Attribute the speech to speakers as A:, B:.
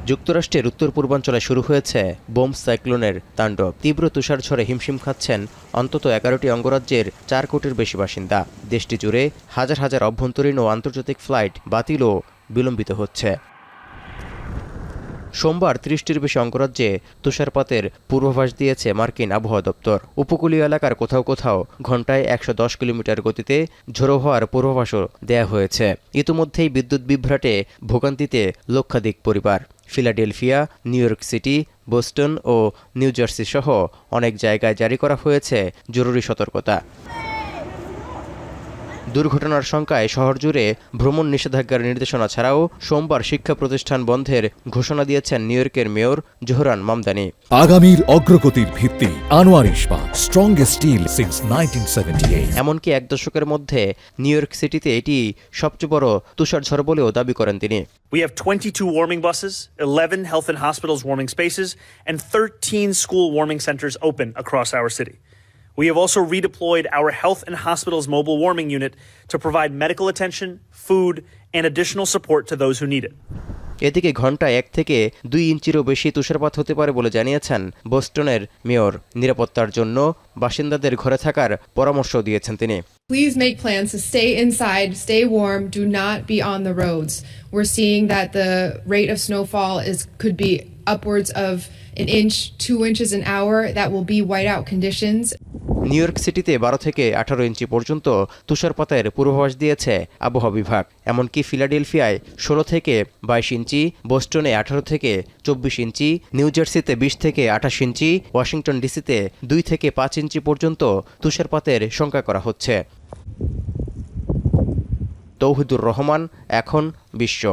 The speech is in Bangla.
A: যুক্তরাষ্ট্রের উত্তর পূর্বাঞ্চলে শুরু হয়েছে বোম সাইক্লোনের তাণ্ডব। তীব্র তুষারঝড়ে হিমশিম খাচ্ছেন অন্তত 11টি অঙ্গরাজ্যের 4 কোটির বেশি বাসিন্দা। দেশটি জুড়ে হাজার হাজার অভ্যন্তরীণ ও আন্তর্জাতিক ফ্লাইট বাতিল ও বিলম্বিত হচ্ছে। সোমবার 30টির বেশি অঙ্গরাজ্যে তুষারপাতের পূর্বাভাস দিয়েছে মার্কিন আবহাওয়া দপ্তর। উপকূলীয় এলাকার কোথাও কোথাও ঘণ্টায় 110 কিলোমিটার গতিতে ঝোড়ো হওয়ার পূর্বাভাসও দেয়া হয়েছে। ইতিমধ্যেই বিদ্যুৎ বিভ্রাটে ভোগান্তিতে লক্ষাধিক পরিবার। Philadelphia, New York City, Boston ও নিউ জার্সি সহ অনেক জায়গায় জারি করা হয়েছে জরুরি সতর্কতা। দুর্ঘটনার শঙ্কায় শহর জুড়ে ভ্রমণ নিষেধাজ্ঞার নির্দেশনা ছাড়াও সোমবার শিক্ষা প্রতিষ্ঠান বন্ধের ঘোষণা দিয়েছেন নিউ ইয়র্কের মেয়র জোহরান মামদানি।
B: আগামীর অগ্রগতির ভিত্তি আনোয়ার ইস্পাত, স্ট্রংগেস্ট স্টিল সিন্স 1978।
A: এমনকি এক দশকের মধ্যে নিউ ইয়র্ক সিটিতে এটি সবচেয়ে বড় তুষারঝড় বলেও দাবি করেন তিনি।
C: We have 22 warming buses, 11 health and hospitals warming spaces, and 13 school warming centers open across our city. We have also redeployed our health and hospitals mobile warming unit to provide medical attention, food, and additional support to those who need it.
A: এদিকে ঘণ্টায় 1 থেকে 2 ইঞ্চিরও বেশি তুষারপাত হতে পারে বলে জানিয়েছেন বোস্টনের মেয়র। নিরাপত্তার জন্য বাসিন্দাদের ঘরে থাকার পরামর্শ দিয়েছেন তিনি।
D: Please make plans to stay inside, stay warm, do not be on the roads. We're seeing that the rate of snowfall could be upwards of an inch, 2 inches an hour. That will be whiteout conditions.
A: New York সিটিতে 12 থেকে 18 ইঞ্চি পর্যন্ত তুষারপাতের পূর্বাভাস দিয়েছে আবহাওয়া বিভাগ। এমনকি ফিলাডেলফিয়ায় 16 থেকে 22 ইঞ্চি, বোস্টনে 18 থেকে 24 ইঞ্চি, নিউ জার্সিতে 20 থেকে 28 ইঞ্চি, ওয়াশিংটন ডিসিতে 2 থেকে 5 ইঞ্চি পর্যন্ত তুষারপাতের শঙ্কা করা হচ্ছে। তৌহিদুর রহমান, এখন বিশ্ব।